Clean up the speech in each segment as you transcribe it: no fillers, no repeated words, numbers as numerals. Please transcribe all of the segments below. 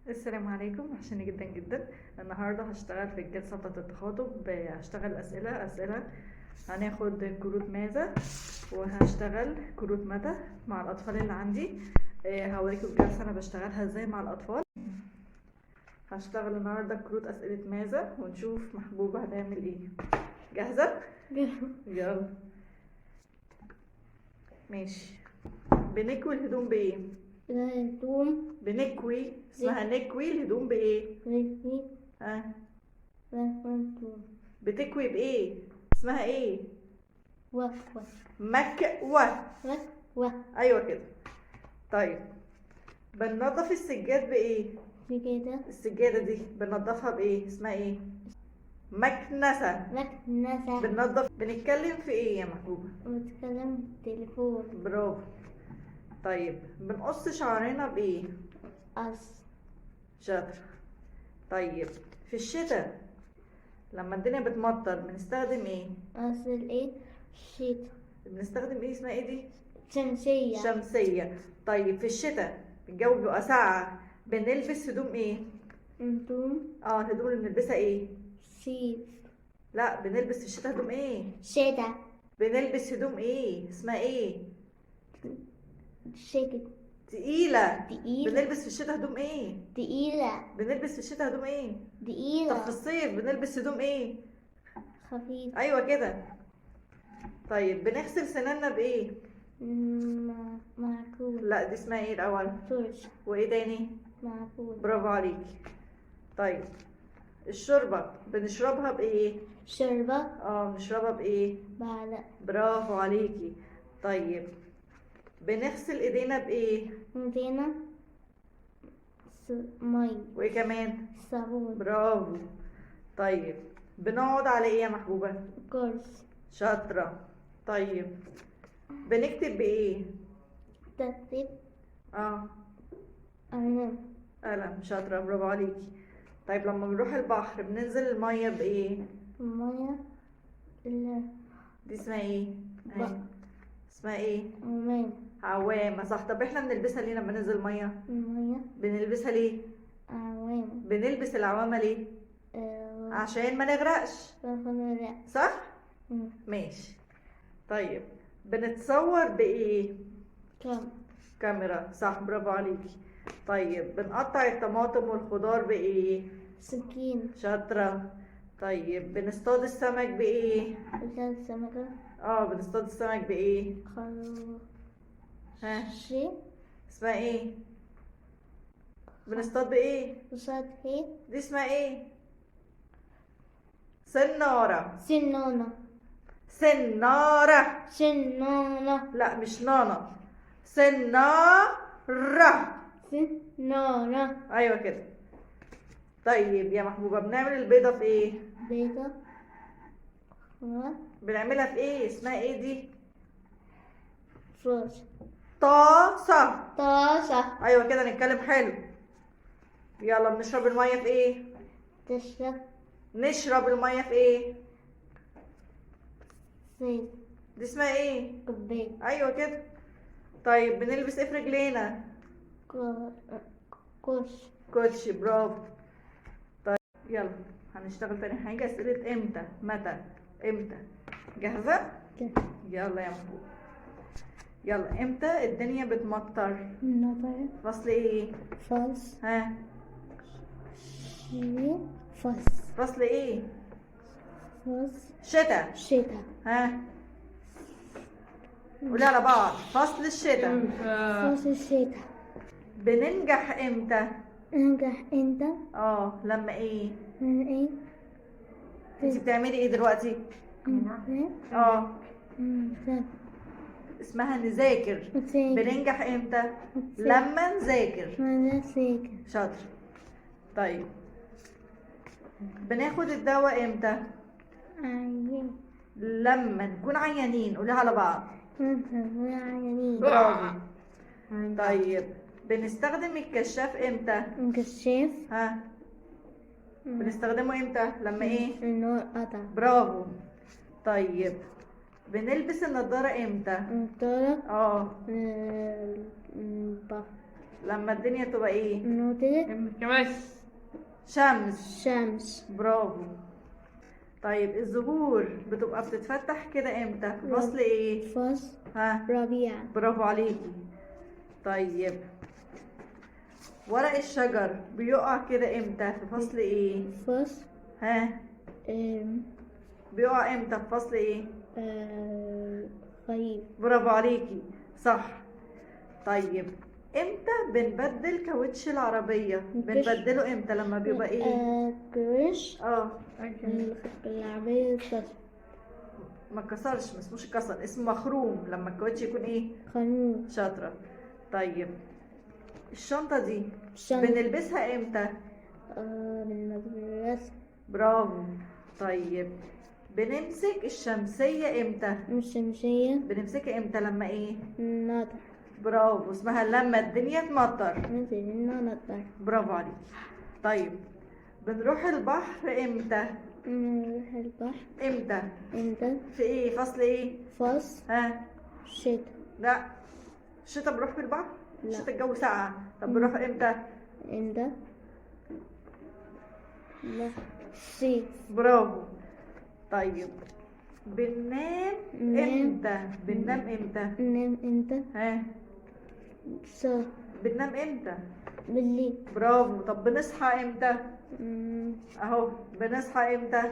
السلام عليكم، وحشاني جدا جدا. النهارده هشتغل في الجلسه بتاعه التخاطب، هشتغل اسئله. هناخد كروت ماذا، وهشتغل كروت متى مع الاطفال اللي عندي. هوريكم الجلسه انا بشتغلها ازاي مع الاطفال. هشتغل النهارده كروت اسئله ماذا، ونشوف محبوبه هتعمل ايه. جاهزه؟ يلا ماشي. بنكوي الهدوم بايه؟ الهدوم بنكوي، اسمها نكوي الهدوم بايه؟ رجلي بتكوي بايه؟ اسمها ايه؟ وفوة مكوى. وفوة ايوه كده. طيب بننضف السجاد بايه؟ كده السجاده دي بننضفها بايه؟ اسمها ايه؟ مكنسه. مكنسة بنتكلم في ايه يا محبوبه؟ بتكلم بالتليفون برافو. طيب بنقص شعرنا بايه؟ قص شاطر. طيب في الشتاء لما الدنيا بتمطر بنستخدم ايه؟ قص الايه شيت بنستخدم ايه؟ اسمها ايه دي؟ شمسية شمسية. طيب في الشتاء الجو بيبقى ساقع، بنلبس هدوم ايه؟ هدوم الهدوم اللي بنلبسها ايه؟ صيف لا، بنلبس في الشتاء هدوم ايه؟ شتا بنلبس هدوم ايه؟ اسمها ايه؟ شتا تقيلة. تقيلة بنلبس في الشتاء هدوم ايه؟ تقيلة بنلبس في الشتاء هدوم ايه؟ طب في تقيلة الصيف بنلبس هدوم ايه؟ خفيف ايوه كده. طيب بنغسل سنانا بايه؟ معقول لا، دي اسمها ايه الاول؟ فرش وايه تاني؟ معقول برافو عليكي. طيب الشوربة بنشربها بايه؟ شربة بنشربها بايه؟ بعد برافو عليكي. طيب بنغسل ايدينا بايه؟ مدينة مي وايه كمان؟ صابون برافو. طيب بنقعد على ايه يا محبوبة؟ كرسي شاطرة. طيب بنكتب بايه؟ ترتيب اه أمام قلم. شاطرة، برافو عليكي. طيب لما بنروح البحر بننزل المية بايه؟ المية دي اسمها ايه؟ بقى. اسمها ايه؟ أمام عوامة. صح. طب احنا بنلبسها ليه لما ننزل المية؟ المية بنلبسها ليه؟ أعوام بنلبس العوامة ليه؟ عشان ما نغرقش. لا صح؟ ماشي. طيب بنتصور بايه؟ كم كاميرا. صح، برافو عليكي. طيب بنقطع الطماطم والخضار بايه؟ سكين شاطرة. طيب بنصطاد السمك بايه؟ مثال سمكة بنصطاد السمك بايه؟ ها شي اسمها ايه؟ بنصطاد بايه؟ وصاد هي دي اسمها ايه؟ سنارة. سنونة سنارة. سنونة لا مش نانا، سنارة. سنونة ايوه كده. طيب يا محبوبة بنعمل البيضة في ايه؟ بيضة بنعملها في ايه؟ اسمها ايه دي؟ فروش طاسة. طاسة ايوه كده، نتكلم حلو. يلا بنشرب المية في ايه؟ تشرب نشرب المية في ايه؟ زيت دي اسمها ايه؟ كوباية ايوه كده. طيب بنلبس ايه في رجلينا؟ كوش كوتشي. برافو. طيب يلا هنشتغل تاني حاجة، اسئلة امتى، متى، امتى. جاهزة؟ يلا يا محبوب. يلا امتى الدنيا بتمطر؟ نظر فصل ايه؟ فص ها شي فص فصل ايه؟ فص شتاء. شتا ها قولي على بعض. فصل الشتاء. فصل الشتا بننجح امتى؟ انجح انت لما ايه؟ من ايه انتي بتعملي ايه دلوقتي؟ اسمها نذاكر. بننجح امتى؟ لما نذاكر. شاطر. طيب بناخد الدواء امتى؟ لما نكون عيانين. قوليها على بعض. برافو. طيب بنستخدم الكشاف امتى؟ كشاف ها بنستخدمه امتى؟ لما ايه؟ النور قطع. برافو. طيب بنلبس النضارة امتى؟ انطلق البحر. لما الدنيا تبقى ايه؟ نوتي شمس. شمس. برافو. طيب الزهور بتبقى بتتفتح كده امتى؟ في فصل ايه؟ فصل ها؟ ربيع. برافو عليكي. طيب ورق الشجر بيقع كده امتى؟ في فصل ايه؟ فصل ها؟ بيقع امتى؟ في فصل ايه؟ خريف. برافو عليكي، صح. طيب امتى بنبدل كاوتش العربية؟ بنبدله امتى؟ لما بيبقى ايه؟ كرش العربية اتكسر. ما اتكسرش، ما اسموش اتكسر، اسمه مخروم لما الكاوتش يكون ايه؟ خنوق. شاطرة. طيب الشنطة دي شنطة. بنلبسها امتى؟ بالمدرسة. برافو. طيب بنمسك الشمسية امتى؟ الشمسية بنمسكها امتى؟ لما ايه؟ نطر. برافو، اسمها لما الدنيا تمطر. نزلنا نطر. برافو عليك. طيب بنروح البحر امتى؟ نروح البحر امتى؟ امتى؟ في ايه؟ فصل ايه؟ فصل ها؟ شتاء. لا، الشتا بنروح في البحر؟ لا. الشتا الجو ساقع. طب بنروح امتى؟ امتى؟ لا، صيف. برافو. طيب بننام ننام. امتى؟ بننام امتى؟ ننام امتى؟ ها؟ الصبح. بننام امتى؟ بالليل. برافو. طب بنصحى امتى؟ اهو بنصحى امتى؟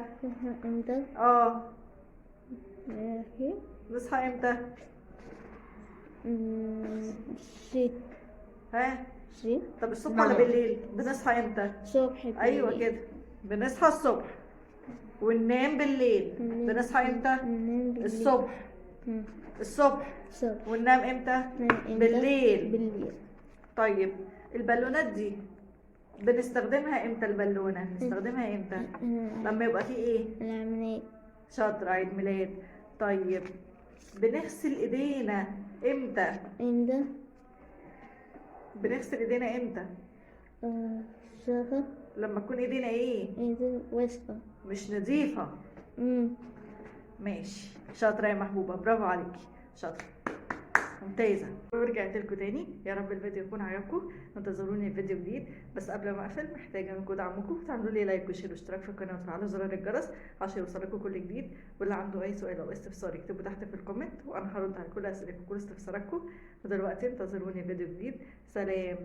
امتى؟ نصحى امتى؟ شتاء. ها؟ شتاء. طب الصبح ولا بالليل؟ بنصحى امتى؟ صبح. بالليل. ايوه كده، بنصحى الصبح وننام بالليل. بنصحى امتى؟ ننام بالليل. الصبح. الصبح. الصبح. وننام امتى؟ ننام بالليل. بالليل. طيب البالونات دي بنستخدمها امتى؟ البالونة بنستخدمها امتى؟ لما يبقى فيه ايه؟ العملية. شاطر، عيد ميلاد. طيب بنغسل ايدينا امتى؟ امتى؟ بنغسل ايدينا امتى؟ صفا. لما تكون ايدينا ايه؟ امتى؟ وسطى. مش نظيفة. ماشي، شاطرة يا محبوبة، برافو عليكي، شاطرة، ممتازة. ورجعت لكم تاني، يا رب الفيديو يكون عجبكم. انتظروني في فيديو جديد، بس قبل ما اقفل محتاجة منكم دعمكم، تعملوا لي لايك وشير واشتراك في القناة وتفعلوا زرار الجرس عشان يوصلكم كل جديد. واللي عنده اي سؤال او استفسار يكتبه تحت في الكومنت وانا هرد على كل اسئلتكم وكل استفساراتكم. ودلوقتي انتظروني في فيديو جديد، سلام.